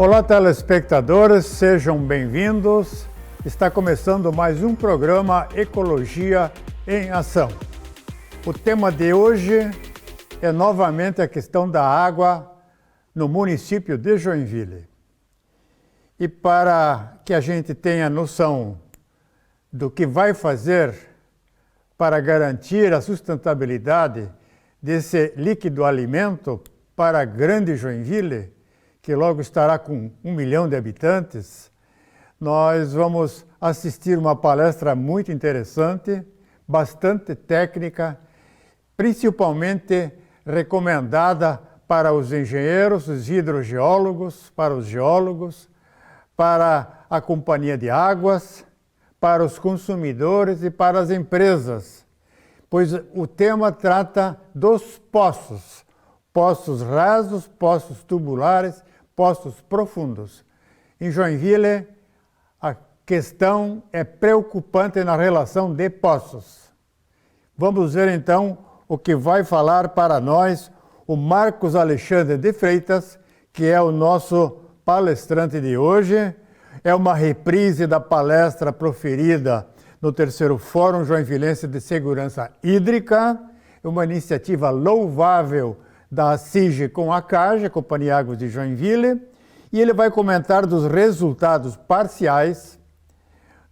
Olá, telespectadores, sejam bem-vindos. Está começando mais um programa Ecologia em Ação. O tema de hoje é novamente a questão da água no município de Joinville. E para que a gente tenha noção do que vai fazer para garantir a sustentabilidade desse líquido alimento para a grande Joinville, que logo estará com 1 milhão de habitantes, nós vamos assistir uma palestra muito interessante, bastante técnica, principalmente recomendada para os engenheiros, os hidrogeólogos, para os geólogos, para a companhia de águas, para os consumidores e para as empresas, pois o tema trata dos poços, poços rasos, poços tubulares, poços profundos. Em Joinville, a questão é preocupante na relação de poços. Vamos ver então o que vai falar para nós o Marcos Alexandre de Freitas, que é o nosso palestrante de hoje. É uma reprise da palestra proferida no terceiro Fórum Joinvilense de Segurança Hídrica, uma iniciativa louvável da CIG com a CAGE, Companhia Águas de Joinville, e ele vai comentar dos resultados parciais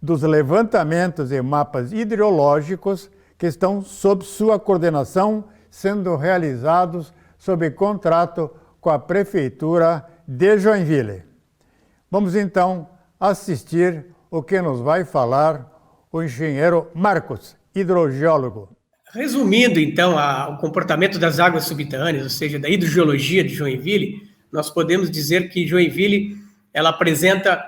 dos levantamentos e mapas hidrológicos que estão sob sua coordenação, sendo realizados sob contrato com a Prefeitura de Joinville. Vamos então assistir o que nos vai falar o engenheiro Marcos, hidrogeólogo. Resumindo, então, o comportamento das águas subterrâneas, ou seja, da hidrogeologia de Joinville, nós podemos dizer que Joinville ela apresenta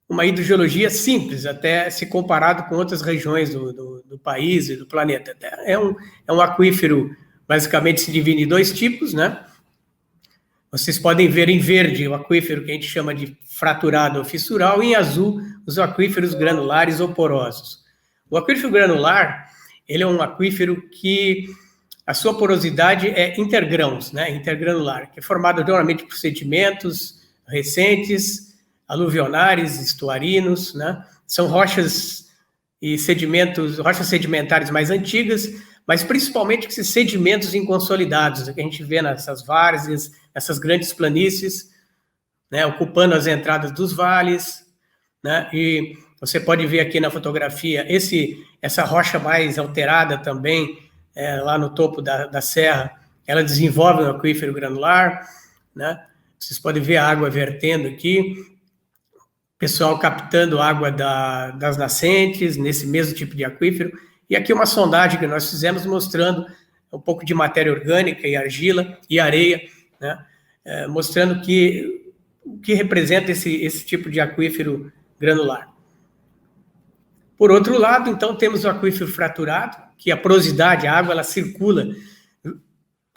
uma hidrogeologia simples, até se comparado com outras regiões do país e do planeta. É um aquífero, basicamente, se divide em dois tipos, né? Vocês podem ver em verde o aquífero que a gente chama de fraturado ou fissural, e em azul os aquíferos granulares ou porosos. O aquífero granular, ele é um aquífero que a sua porosidade é intergrãos, né, intergranular, que é formado normalmente por sedimentos recentes, aluvionares, estuarinos, né, são rochas e sedimentos, rochas sedimentares mais antigas, mas principalmente esses sedimentos inconsolidados, que a gente vê nessas várzeas, essas grandes planícies, né, ocupando as entradas dos vales, né, e você pode ver aqui na fotografia essa rocha mais alterada também, lá no topo da serra, ela desenvolve um aquífero granular, né? Vocês podem ver a água vertendo aqui, pessoal captando água das nascentes, nesse mesmo tipo de aquífero, e aqui uma sondagem que nós fizemos mostrando um pouco de matéria orgânica e argila e areia, né? Mostrando o que representa esse tipo de aquífero granular. Por outro lado, então, temos o aquífero fraturado, que a porosidade, a água, ela circula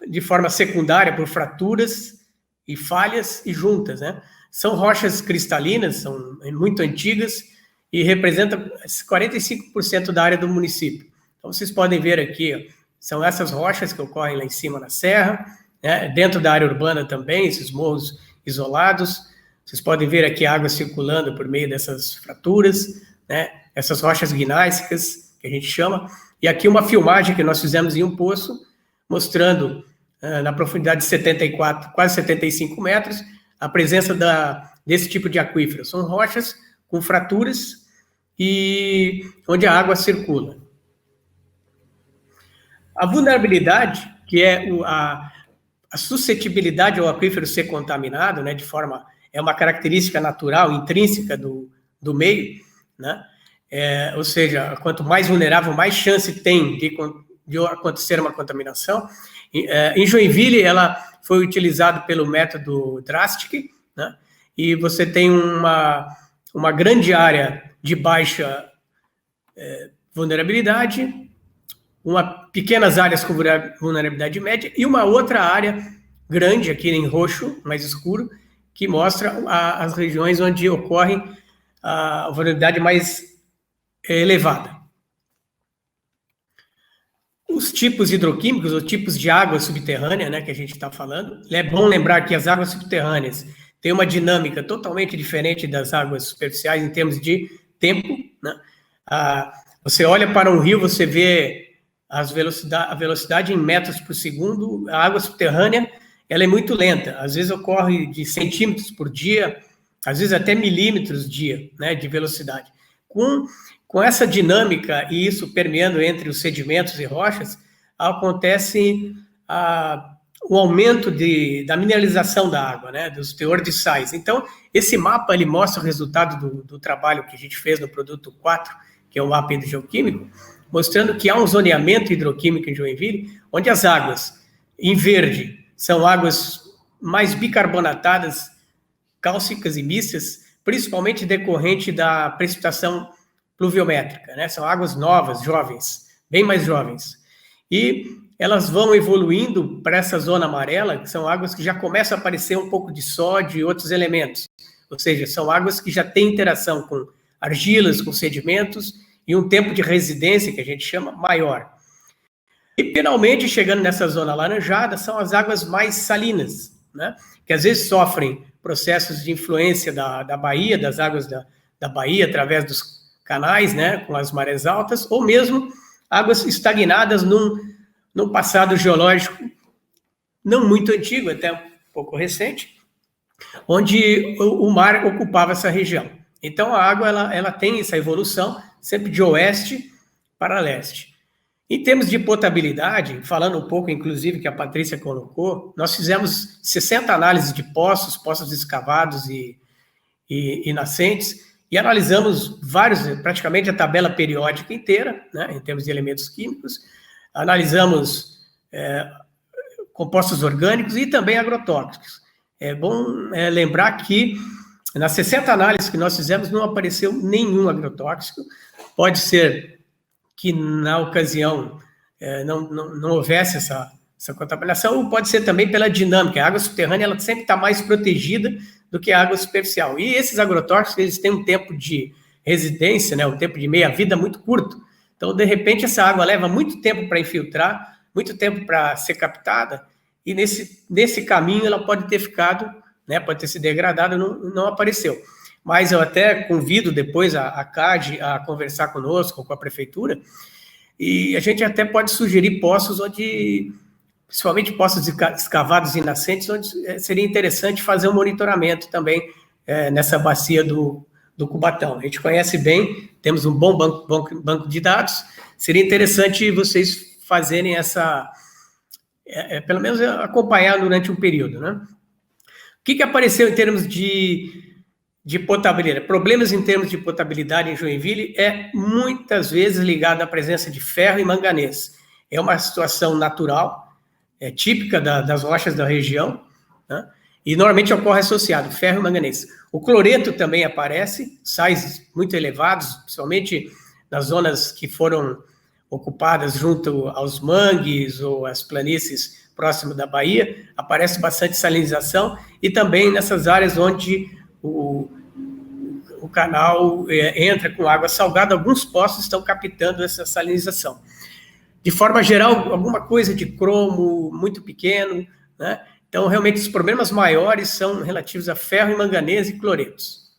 de forma secundária por fraturas e falhas e juntas, né? São rochas cristalinas, são muito antigas e representam 45% da área do município. Então, vocês podem ver aqui, ó, são essas rochas que ocorrem lá em cima na serra, né? Dentro da área urbana também, esses morros isolados. Vocês podem ver aqui a água circulando por meio dessas fraturas, né? Essas rochas gnáissicas, que a gente chama, e aqui uma filmagem que nós fizemos em um poço, mostrando na profundidade de 74, quase 75 metros, a presença desse tipo de aquífero. São rochas com fraturas e onde a água circula. A vulnerabilidade, que é a suscetibilidade ao aquífero ser contaminado, né, é uma característica natural, intrínseca do meio, né? Ou seja, quanto mais vulnerável, mais chance tem de acontecer uma contaminação. Em Joinville, ela foi utilizada pelo método Drastic, né? E você tem uma grande área de baixa vulnerabilidade, pequenas áreas com vulnerabilidade média e uma outra área grande, aqui em roxo, mais escuro, que mostra as regiões onde ocorre a vulnerabilidade mais elevada. Os tipos hidroquímicos, ou tipos de água subterrânea, né, que a gente está falando, é bom lembrar que as águas subterrâneas tem uma dinâmica totalmente diferente das águas superficiais em termos de tempo, né? Você olha para um rio, você vê a velocidade em metros por segundo. A água subterrânea, ela é muito lenta, às vezes ocorre de centímetros por dia, às vezes até milímetros dia, né, de velocidade. Com essa dinâmica e isso permeando entre os sedimentos e rochas, acontece o aumento da mineralização da água, né, dos teores de sais. Então, esse mapa ele mostra o resultado do trabalho que a gente fez no produto 4, que é o mapa hidrogeoquímico, mostrando que há um zoneamento hidroquímico em Joinville, onde as águas em verde são águas mais bicarbonatadas, cálcicas e mistas, principalmente decorrente da precipitação pluviométrica, né? São águas novas, jovens, bem mais jovens. E elas vão evoluindo para essa zona amarela, que são águas que já começam a aparecer um pouco de sódio e outros elementos. Ou seja, são águas que já têm interação com argilas, com sedimentos, e um tempo de residência, que a gente chama, maior. E, finalmente, chegando nessa zona alaranjada, são as águas mais salinas, né? Que às vezes sofrem processos de influência da baía, das águas da baía, através dos canais, né, com as marés altas, ou mesmo águas estagnadas num passado geológico não muito antigo, até um pouco recente, onde o mar ocupava essa região. Então, a água ela tem essa evolução sempre de oeste para leste. Em termos de potabilidade, falando um pouco, inclusive, que a Patrícia colocou, nós fizemos 60 análises de poços escavados e nascentes, e analisamos praticamente a tabela periódica inteira, né, em termos de elementos químicos, analisamos compostos orgânicos e também agrotóxicos. É bom lembrar que nas 60 análises que nós fizemos não apareceu nenhum agrotóxico. Pode ser que na ocasião não houvesse essa contaminação, ou pode ser também pela dinâmica. A água subterrânea ela sempre está mais protegida do que a água superficial. E esses agrotóxicos eles têm um tempo de residência, né, um tempo de meia-vida muito curto. Então, de repente, essa água leva muito tempo para infiltrar, muito tempo para ser captada, e nesse caminho ela pode ter ficado, né, pode ter se degradado, não apareceu. Mas eu até convido depois a CAD a conversar conosco, com a prefeitura, e a gente até pode sugerir poços onde, principalmente poços escavados e nascentes, onde seria interessante fazer um monitoramento também nessa bacia do Cubatão. A gente conhece bem, temos um bom banco de dados, seria interessante vocês fazerem pelo menos acompanhar durante um período, né? O que apareceu em termos de potabilidade? Problemas em termos de potabilidade em Joinville muitas vezes ligado à presença de ferro e manganês. É uma situação natural, típica das rochas da região, né? E normalmente ocorre associado ferro e manganês. O cloreto também aparece, sais muito elevados, principalmente nas zonas que foram ocupadas junto aos mangues ou às planícies próximas da Bahia, aparece bastante salinização, e também nessas áreas onde o canal entra com água salgada, alguns poços estão captando essa salinização. De forma geral, alguma coisa de cromo muito pequeno, né? Então, realmente, os problemas maiores são relativos a ferro e manganês e cloretos.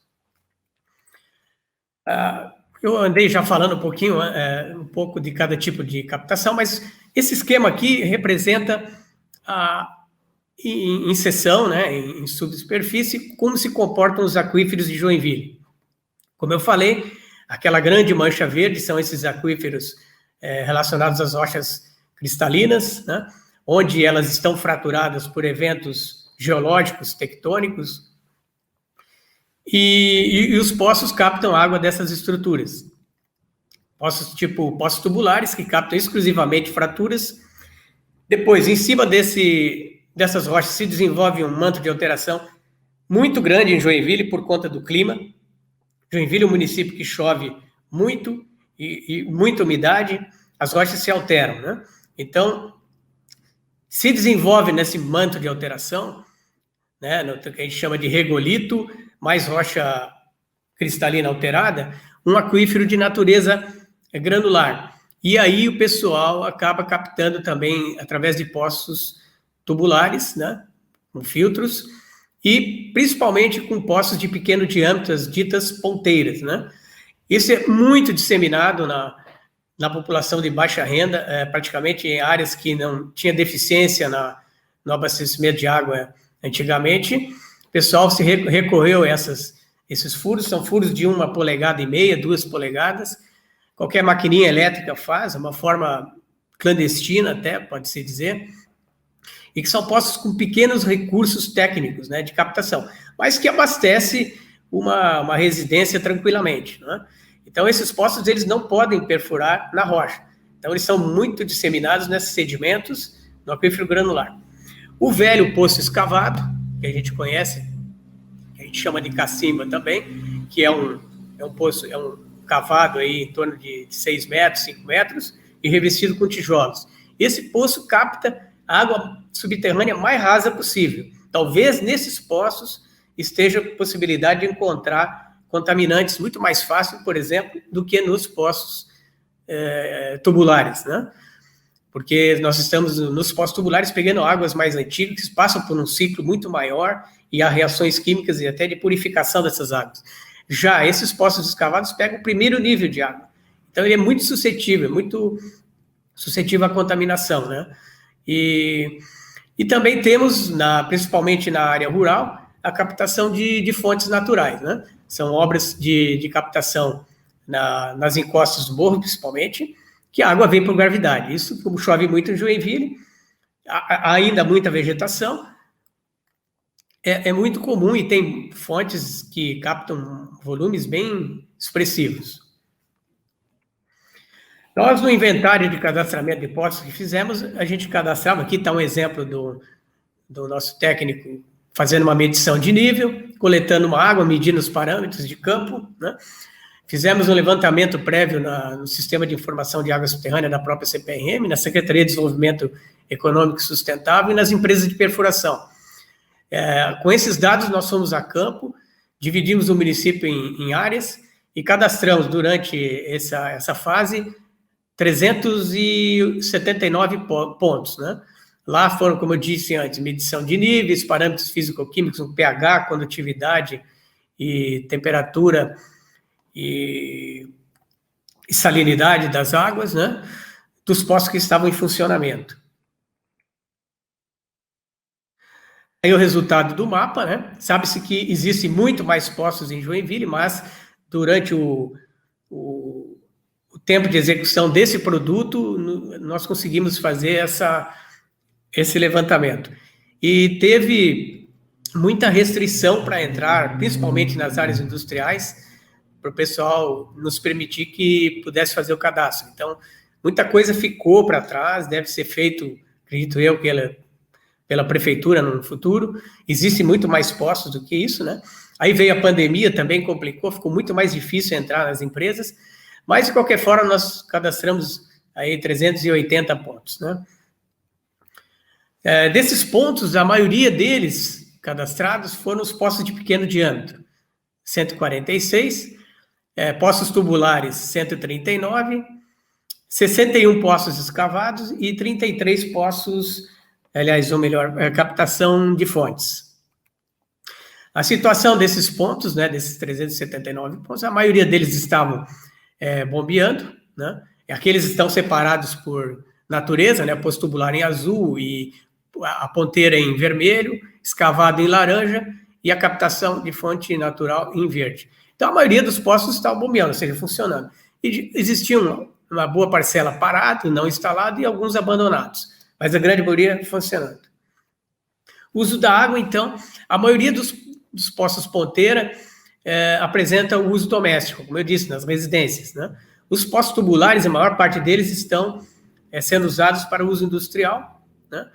Eu andei já falando um pouco de cada tipo de captação, mas esse esquema aqui representa em seção, né, em subsuperfície, como se comportam os aquíferos de Joinville. Como eu falei, aquela grande mancha verde são esses aquíferos relacionados às rochas cristalinas, né, onde elas estão fraturadas por eventos geológicos, tectônicos, e os poços captam água dessas estruturas. Poços poços tubulares, que captam exclusivamente fraturas. Depois, em cima dessas rochas, se desenvolve um manto de alteração muito grande em Joinville por conta do clima. Joinville é um município que chove muito e muita umidade, as rochas se alteram, né? Então, se desenvolve nesse manto de alteração, né, no que a gente chama de regolito, mais rocha cristalina alterada, um aquífero de natureza granular. E aí o pessoal acaba captando também através de poços tubulares, né, com filtros, e principalmente com poços de pequeno diâmetro, as ditas ponteiras, né? Isso é muito disseminado na população de baixa renda, praticamente em áreas que não tinha deficiência no abastecimento de água antigamente. O pessoal se recorreu a esses furos, são furos de 1,5 polegadas, 2 polegadas. Qualquer maquininha elétrica faz, uma forma clandestina até, pode-se dizer, e que são poços com pequenos recursos técnicos, né, de captação, mas que abastece uma residência tranquilamente, né? Então, esses poços, eles não podem perfurar na rocha. Então, eles são muito disseminados nesses sedimentos no aquífero granular. O velho poço escavado, que a gente conhece, que a gente chama de cacimba também, que é um poço, é um cavado aí em torno de 6 metros, 5 metros, e revestido com tijolos. Esse poço capta a água subterrânea mais rasa possível. Talvez nesses poços esteja a possibilidade de encontrar contaminantes muito mais fácil, por exemplo, do que nos poços tubulares, né? Porque nós estamos nos poços tubulares pegando águas mais antigas, que passam por um ciclo muito maior e há reações químicas e até de purificação dessas águas. Já esses poços escavados pegam o primeiro nível de água. Então, ele é muito suscetível à contaminação, né? E também temos, principalmente na área rural, a captação de fontes naturais, né? São obras de captação nas encostas do morro, principalmente, que a água vem por gravidade. Isso, como chove muito em Joinville, há ainda muita vegetação, é muito comum e tem fontes que captam volumes bem expressivos. Nós, no inventário de cadastramento de poços que fizemos, a gente cadastrava, aqui está um exemplo do nosso técnico fazendo uma medição de nível, coletando uma água, medindo os parâmetros de campo, né? Fizemos um levantamento prévio no Sistema de Informação de Água Subterrânea da própria CPRM, na Secretaria de Desenvolvimento Econômico e Sustentável e nas empresas de perfuração. Com esses dados, nós fomos a campo, dividimos o município em áreas e cadastramos durante essa fase 379 pontos, né? Lá foram, como eu disse antes, medição de níveis, parâmetros físico-químicos, um pH, condutividade e temperatura e salinidade das águas, né? Dos poços que estavam em funcionamento. Aí o resultado do mapa, né? Sabe-se que existe muito mais poços em Joinville, mas durante o tempo de execução desse produto, nós conseguimos fazer esse levantamento. E teve muita restrição para entrar, principalmente nas áreas industriais, para o pessoal nos permitir que pudesse fazer o cadastro. Então, muita coisa ficou para trás, deve ser feito, acredito eu, pela prefeitura no futuro. Existe muito mais poços do que isso, né? Aí veio a pandemia, também complicou, ficou muito mais difícil entrar nas empresas, mas, de qualquer forma, nós cadastramos aí 380 pontos, né? Desses pontos, a maioria deles cadastrados foram os poços de pequeno diâmetro, 146, poços tubulares, 139, 61 poços escavados e 33 poços, aliás, ou melhor, captação de fontes. A situação desses pontos, né, desses 379 pontos, a maioria deles estavam bombeando, né? Aqueles estão separados por natureza, né? Poço tubular em azul e a ponteira em vermelho, escavado em laranja e a captação de fonte natural em verde. Então, a maioria dos poços estavam bombeando, ou seja, funcionando. E existia uma boa parcela parada, não instalada, e alguns abandonados, mas a grande maioria funcionando. O uso da água, então, a maioria dos poços ponteira apresenta o uso doméstico, como eu disse, nas residências, né? Os poços tubulares, a maior parte deles estão sendo usados para uso industrial, né?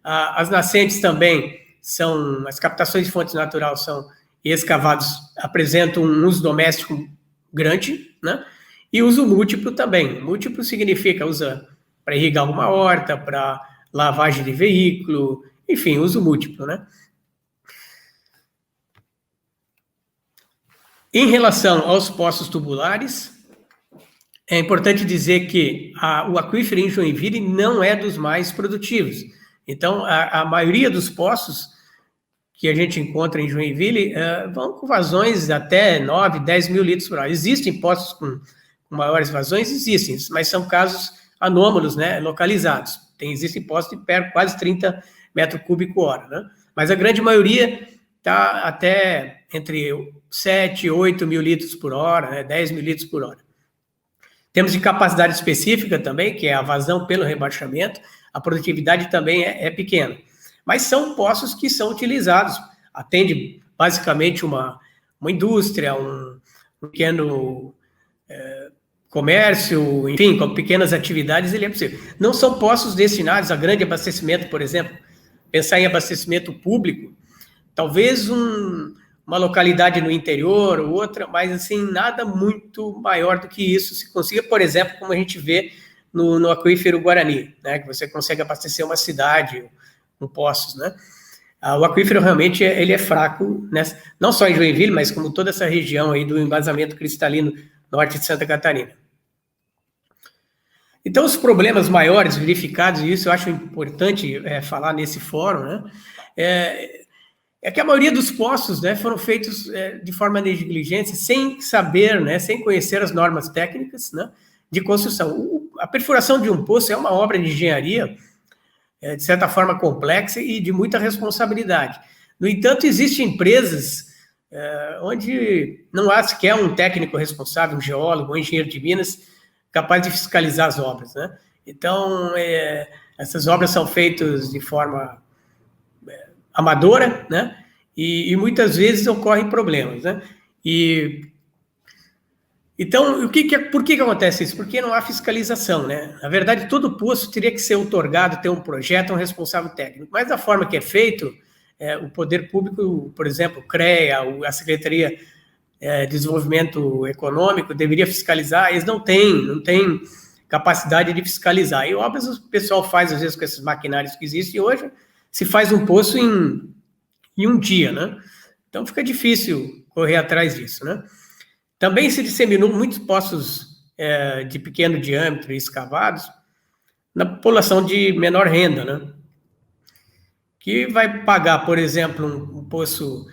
As nascentes também são, as captações de fonte natural são escavados, apresentam um uso doméstico grande, né? E uso múltiplo também. Múltiplo significa usa para irrigar uma horta, para lavagem de veículo, enfim, uso múltiplo, né? Em relação aos poços tubulares, é importante dizer que o aquífero em Joinville não é dos mais produtivos. Então, a maioria dos poços que a gente encontra em Joinville vão com vazões até 9, 10 mil litros por hora. Existem poços com maiores vazões? Existem, mas são casos anômalos, né, localizados. Existem poços de perto, quase 30 metros cúbicos hora, né? Mas a grande maioria está até entre 7, 8 mil litros por hora, né, 10 mil litros por hora. Temos de capacidade específica também, que é a vazão pelo rebaixamento. A produtividade também é pequena. Mas são poços que são utilizados. Atende basicamente uma indústria, um pequeno comércio, enfim, com pequenas atividades, ele é possível. Não são poços destinados a grande abastecimento, por exemplo. Pensar em abastecimento público, talvez uma localidade no interior ou outra, mas assim, nada muito maior do que isso se consiga, por exemplo, como a gente vê no aquífero Guarani, né, que você consegue abastecer uma cidade com poços, né? O aquífero realmente ele é fraco, né, não só em Joinville, mas como toda essa região aí do embasamento cristalino norte de Santa Catarina. Então, os problemas maiores verificados, e isso eu acho importante falar nesse fórum, né, é que a maioria dos poços, né, foram feitos de forma negligente, sem saber, né, sem conhecer as normas técnicas, né, de construção. A perfuração de um poço é uma obra de engenharia, de certa forma complexa e de muita responsabilidade. No entanto, existem empresas onde não há sequer um técnico responsável, um geólogo, um engenheiro de minas, capaz de fiscalizar as obras, né? Então, essas obras são feitas de forma amadora, né? E muitas vezes ocorrem problemas, né? Então, por que acontece isso? Porque não há fiscalização, né? Na verdade, todo poço teria que ser outorgado, ter um projeto, um responsável técnico. Mas da forma que é feito, o poder público, por exemplo, o CREA, a Secretaria de Desenvolvimento Econômico, deveria fiscalizar, eles não têm capacidade de fiscalizar. E obras o pessoal faz, às vezes, com esses maquinários que existem hoje, se faz um poço em um dia, né? Então, fica difícil correr atrás disso, né? Também se disseminou muitos poços de pequeno diâmetro escavados na população de menor renda, né? Que vai pagar, por exemplo, um poço,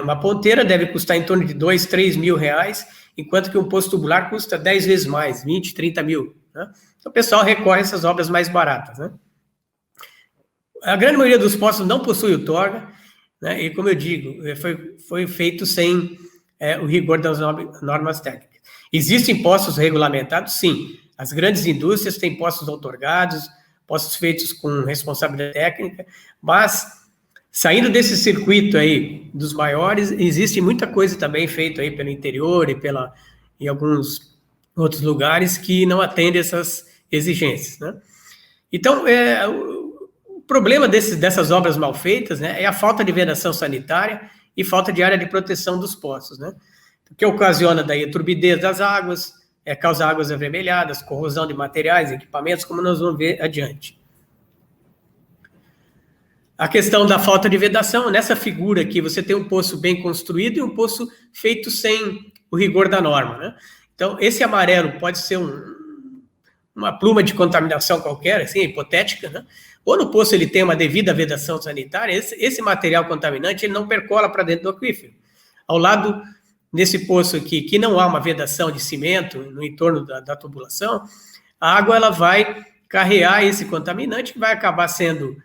uma ponteira deve custar em torno de 2, 3 mil reais, enquanto que um poço tubular custa 10 vezes mais, 20, 30 mil, né? Então o pessoal recorre a essas obras mais baratas, né? A grande maioria dos poços não possui outorga, né? E como eu digo, foi feito sem o rigor das normas técnicas. Existem poços regulamentados? Sim. As grandes indústrias têm poços outorgados, poços feitos com responsabilidade técnica, mas, saindo desse circuito aí dos maiores, existe muita coisa também feita aí pelo interior e em alguns outros lugares que não atendem essas exigências, né? Então, o problema dessas obras mal feitas, né, é a falta de vedação sanitária e falta de área de proteção dos poços, né? O que ocasiona daí a turbidez das águas, causa águas avermelhadas, corrosão de materiais, equipamentos, como nós vamos ver adiante. A questão da falta de vedação, nessa figura aqui, você tem um poço bem construído e um poço feito sem o rigor da norma, né? Então, esse amarelo pode ser uma pluma de contaminação qualquer, assim, hipotética, né? Ou no poço ele tem uma devida vedação sanitária, esse material contaminante ele não percola para dentro do aquífero. Ao lado, nesse poço aqui, que não há uma vedação de cimento no entorno da tubulação, a água ela vai carrear esse contaminante que vai acabar sendo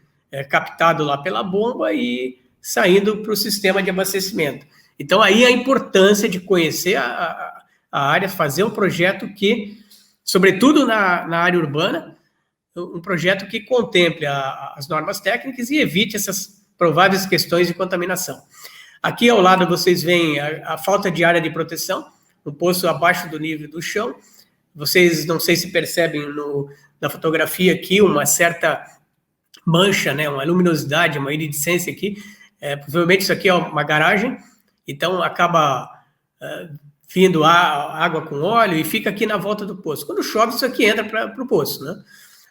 captado lá pela bomba e saindo para o sistema de abastecimento. Então, aí a importância de conhecer a área, fazer um projeto que, sobretudo na área urbana, um projeto que contemple as normas técnicas e evite essas prováveis questões de contaminação. Aqui ao lado vocês veem a falta de área de proteção, um poço abaixo do nível do chão. Vocês não sei se percebem na fotografia aqui uma certa mancha, né, uma luminosidade, uma iridescência aqui. Provavelmente isso aqui é uma garagem, então acaba vindo água com óleo e fica aqui na volta do poço. Quando chove, isso aqui entra para o poço, né?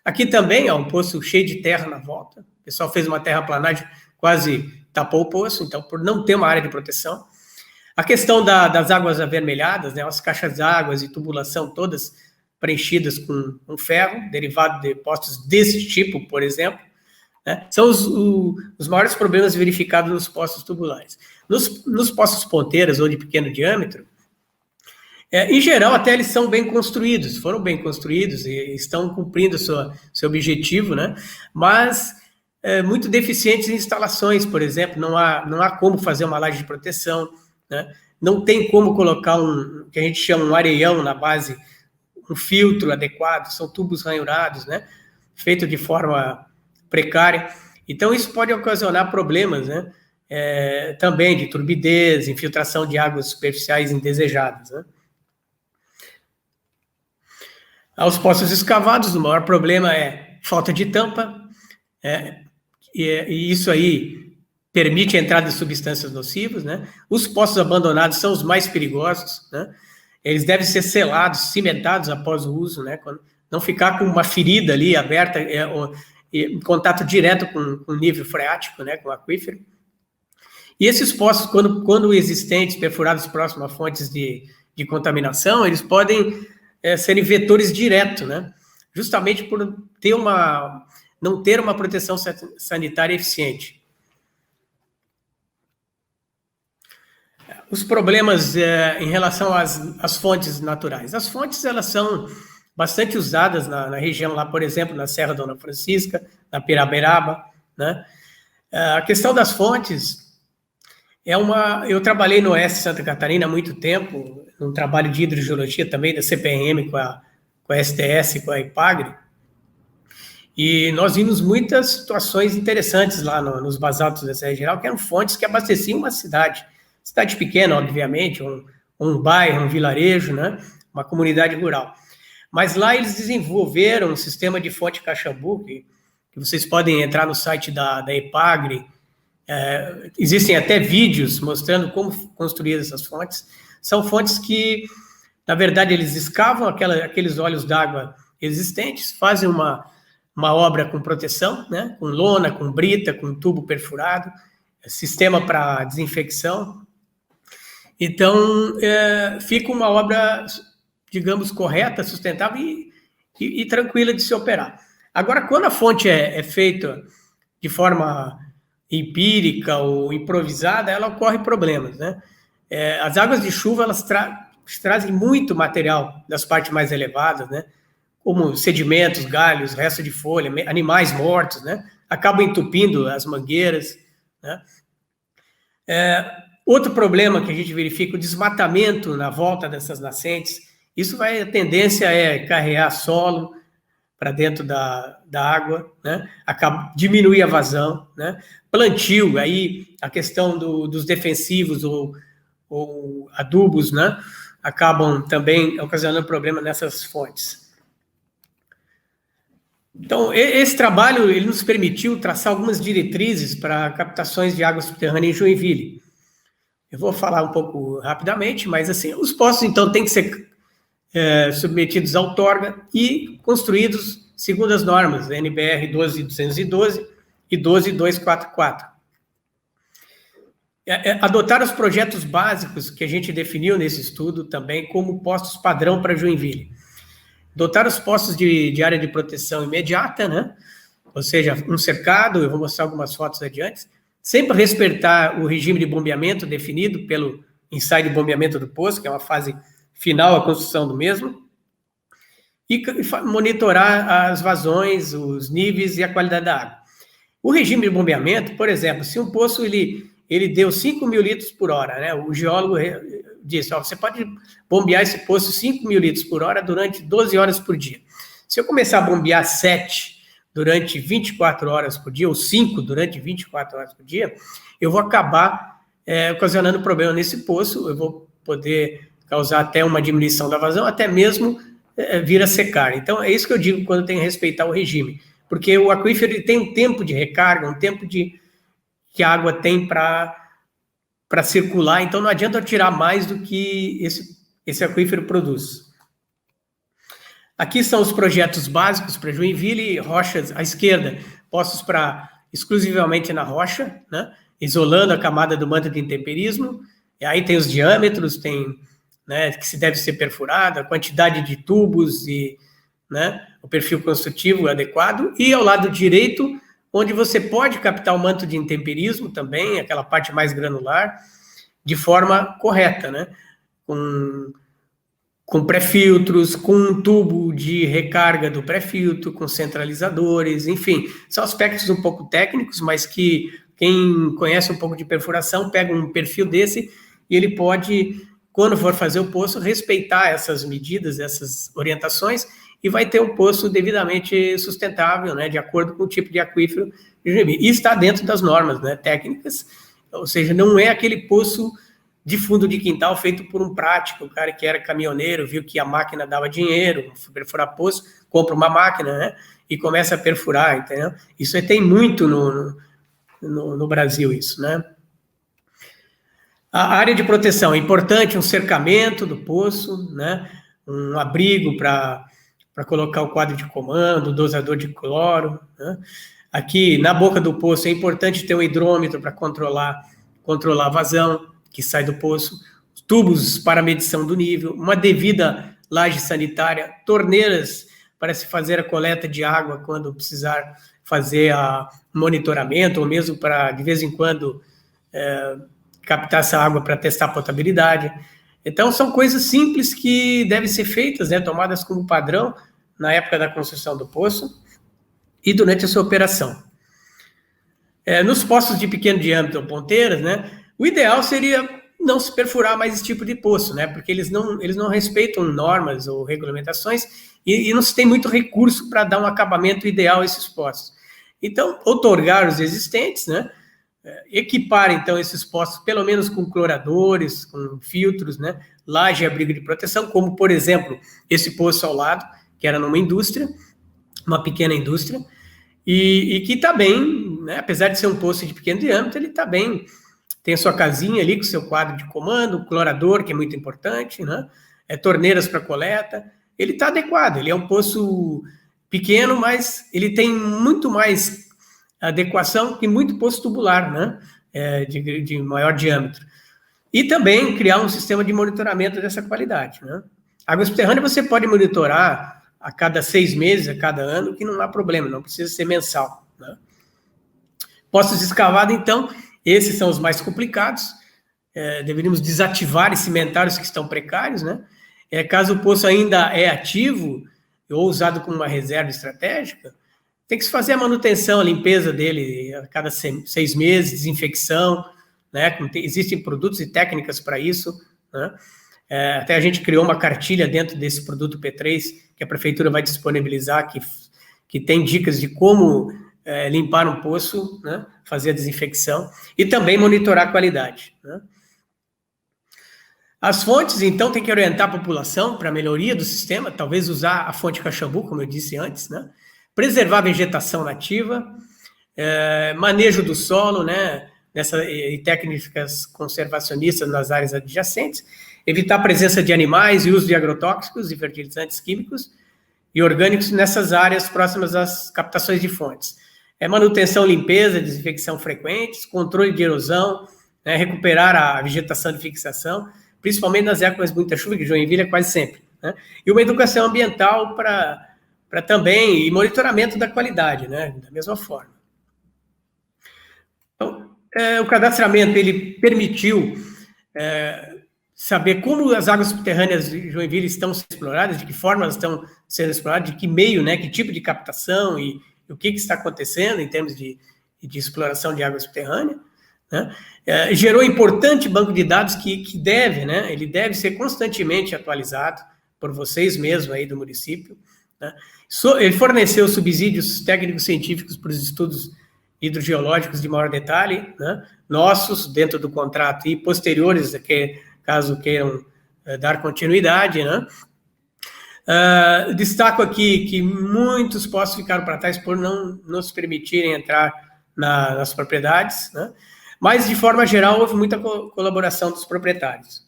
Aqui também é um poço cheio de terra na volta. O pessoal fez uma terraplanagem, quase tapou o poço, então, por não ter uma área de proteção. A questão das águas avermelhadas, né, as caixas d'água e tubulação todas preenchidas com ferro, derivado de postos desse tipo, por exemplo, né? São os maiores problemas verificados nos poços tubulares. Nos poços ponteiras ou de pequeno diâmetro, em geral, até eles são bem construídos, foram bem construídos e estão cumprindo seu objetivo, né? Mas muito deficientes em instalações, por exemplo, não há como fazer uma laje de proteção, né? Não tem como colocar o que a gente chama um areião na base, um filtro adequado, são tubos ranhurados, né? Feito de forma precária. Então, isso pode ocasionar problemas, né? Também de turbidez, infiltração de águas superficiais indesejadas, né? Aos poços escavados, o maior problema é falta de tampa, e isso aí permite a entrada de substâncias nocivas, né? Os poços abandonados são os mais perigosos, né? Eles devem ser selados, cimentados após o uso, né? Não ficar com uma ferida ali aberta, em contato direto com o nível freático, né? Com o aquífero. E esses poços, quando existentes, perfurados próximo a fontes de contaminação, eles podem serem vetores diretos, né? Justamente por não ter uma proteção sanitária eficiente. Os problemas em relação às fontes naturais. As fontes, elas são bastante usadas na região, lá, por exemplo, na Serra Dona Francisca, na Piraberaba, né? A questão das fontes eu trabalhei no oeste de Santa Catarina há muito tempo, num trabalho de hidrogeologia também, da CPM, com a STS, com a IPAGRE, e nós vimos muitas situações interessantes lá nos basaltos dessa região, que eram fontes que abasteciam uma cidade pequena, obviamente, um bairro, um vilarejo, né? Uma comunidade rural. Mas lá eles desenvolveram um sistema de fonte Caxambu, que vocês podem entrar no site da IPAGRE. Existem até vídeos mostrando como construir essas fontes. São fontes que, na verdade, eles escavam aqueles olhos d'água existentes, fazem uma obra com proteção, né? Com lona, com brita, com tubo perfurado, sistema para desinfecção. Então, fica uma obra, digamos, correta, sustentável e tranquila de se operar. Agora, quando a fonte é feita de forma empírica ou improvisada, ela ocorre problemas, né? As águas de chuva, elas trazem muito material das partes mais elevadas, né? Como sedimentos, galhos, resto de folha, animais mortos, né? Acabam entupindo as mangueiras, né? Outro problema que a gente verifica, o desmatamento na volta dessas nascentes. A tendência é carregar solo para dentro da água, né? Diminuir a vazão, né? Plantio, aí a questão dos defensivos ou adubos, né? Acabam também ocasionando problema nessas fontes. Então, esse trabalho ele nos permitiu traçar algumas diretrizes para captações de água subterrânea em Joinville. Eu vou falar um pouco rapidamente, mas assim, os poços, então, têm que ser submetidos à outorga e construídos segundo as normas, NBR 12212 e 12244. Adotar os projetos básicos que a gente definiu nesse estudo também como postos padrão para Joinville. Dotar os postos de área de proteção imediata, né? Ou seja, um cercado, eu vou mostrar algumas fotos adiante, sempre respeitar o regime de bombeamento definido pelo ensaio de bombeamento do poço, que é uma fase final à construção do mesmo, e monitorar as vazões, os níveis e a qualidade da água. O regime de bombeamento, por exemplo, se um poço ele deu 5.000 litros por hora, né? O geólogo disse, você pode bombear esse poço 5.000 litros por hora durante 12 horas por dia. Se eu começar a bombear 7 durante 24 horas por dia, ou 5 durante 24 horas por dia, eu vou acabar ocasionando problema nesse poço, eu vou poder causar até uma diminuição da vazão, até mesmo vir a secar. Então, é isso que eu digo quando tem que respeitar o regime, porque o aquífero ele tem um tempo de recarga, um tempo que a água tem para circular, então não adianta eu tirar mais do que esse aquífero produz. Aqui são os projetos básicos para Joinville, rochas à esquerda, poços exclusivamente na rocha, né, isolando a camada do manto de intemperismo, e aí tem os diâmetros, tem, né, que se deve ser perfurado, a quantidade de tubos e, né, o perfil construtivo adequado, e ao lado direito, onde você pode captar o manto de intemperismo também, aquela parte mais granular, de forma correta, né? Com pré-filtros, com um tubo de recarga do pré-filtro, com centralizadores, enfim, são aspectos um pouco técnicos, mas que quem conhece um pouco de perfuração pega um perfil desse e ele pode, quando for fazer o poço, respeitar essas medidas, essas orientações, e vai ter um poço devidamente sustentável, né, de acordo com o tipo de aquífero de Joinville. E está dentro das normas, né, técnicas, ou seja, não é aquele poço de fundo de quintal feito por um prático, o cara que era caminhoneiro, viu que a máquina dava dinheiro, perfurar poço, compra uma máquina, né, e começa a perfurar, entendeu? Isso tem muito no Brasil, isso, né? A área de proteção é importante, um cercamento do poço, né, um abrigo para colocar o quadro de comando, dosador de cloro, né? Aqui, na boca do poço, é importante ter um hidrômetro para controlar a vazão que sai do poço, tubos para medição do nível, uma devida laje sanitária, torneiras para se fazer a coleta de água quando precisar fazer a monitoramento, ou mesmo para, de vez em quando, captar essa água para testar a potabilidade. Então, são coisas simples que devem ser feitas, né, tomadas como padrão na época da construção do poço e durante a sua operação. Nos poços de pequeno diâmetro ou ponteiras, né, o ideal seria não se perfurar mais esse tipo de poço, né, porque eles não respeitam normas ou regulamentações e não se tem muito recurso para dar um acabamento ideal a esses poços. Então, outorgar os existentes, né, equipar, então, esses poços, pelo menos com cloradores, com filtros, né, laje e abrigo de proteção, como, por exemplo, esse poço ao lado, que era numa indústria, uma pequena indústria, e que está bem, né, apesar de ser um poço de pequeno diâmetro, ele está bem, tem a sua casinha ali com o seu quadro de comando, clorador, que é muito importante, né, torneiras para coleta, ele está adequado, ele é um poço pequeno, mas ele tem muito mais adequação que muito poço tubular, né, de maior diâmetro. E também criar um sistema de monitoramento dessa qualidade, né. Água subterrânea você pode monitorar a cada 6 meses, a cada ano, que não há problema, não precisa ser mensal, né. Poços escavados, então, esses são os mais complicados, deveríamos desativar e cimentar os que estão precários, né. Caso o poço ainda é ativo ou usado como uma reserva estratégica, tem que se fazer a manutenção, a limpeza dele a cada 6 meses, desinfecção, né? Existem produtos e técnicas para isso, né? Até a gente criou uma cartilha dentro desse produto P3, que a prefeitura vai disponibilizar, que tem dicas de como limpar um poço, né? Fazer a desinfecção e também monitorar a qualidade, né? As fontes, então, tem que orientar a população para a melhoria do sistema, talvez usar a fonte Caxambu, como eu disse antes, né? Preservar a vegetação nativa, manejo do solo, né? E técnicas conservacionistas nas áreas adjacentes, evitar a presença de animais e uso de agrotóxicos e fertilizantes químicos e orgânicos nessas áreas próximas às captações de fontes. Manutenção, limpeza, desinfecção frequentes, controle de erosão, né? Recuperar a vegetação de fixação, principalmente nas épocas de muita chuva, que Joinville é quase sempre, né? E uma educação ambiental para também, e monitoramento da qualidade, né? Da mesma forma. Então, o cadastramento, ele permitiu saber como as águas subterrâneas de Joinville estão sendo exploradas, de que forma elas estão sendo exploradas, de que meio, né? Que tipo de captação e o que está acontecendo em termos de exploração de água subterrânea, né? Gerou importante banco de dados que deve, né? Ele deve ser constantemente atualizado por vocês mesmos aí do município, né? Ele forneceu subsídios técnicos científicos para os estudos hidrogeológicos de maior detalhe, né? Nossos, dentro do contrato, e posteriores, caso queiram dar continuidade, né? Destaco aqui que muitos poços ficaram para trás por não se permitirem entrar nas propriedades, né? Mas, de forma geral, houve muita colaboração dos proprietários.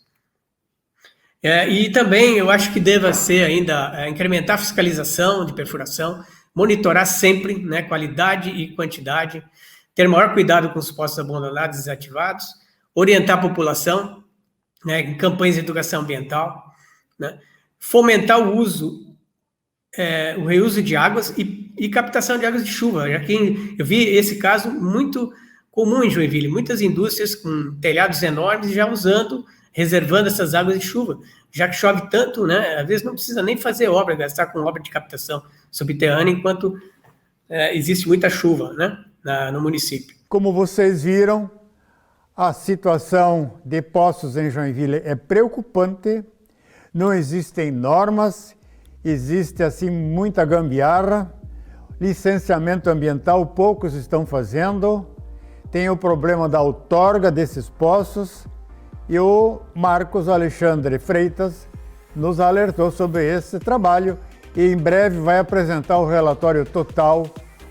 E também, eu acho que deva ser ainda incrementar a fiscalização de perfuração, monitorar sempre, né, qualidade e quantidade, ter maior cuidado com os poços abandonados e desativados, orientar a população, né, em campanhas de educação ambiental, né, fomentar o reuso de águas e e captação de águas de chuva. Eu vi esse caso muito comum em Joinville, muitas indústrias com telhados enormes já reservando essas águas de chuva, já que chove tanto, né? Às vezes não precisa nem fazer obra, gastar com obra de captação subterrânea, enquanto existe muita chuva, né, no município. Como vocês viram, a situação de poços em Joinville é preocupante, não existem normas, existe assim muita gambiarra, licenciamento ambiental poucos estão fazendo, tem o problema da outorga desses poços e o Marcos Alexandre Freitas nos alertou sobre esse trabalho e em breve vai apresentar o relatório total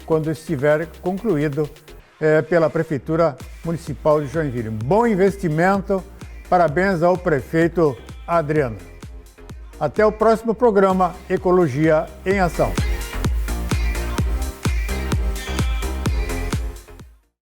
quando estiver concluído pela Prefeitura Municipal de Joinville. Bom investimento, parabéns ao prefeito Adriano. Até o próximo programa Ecologia em Ação.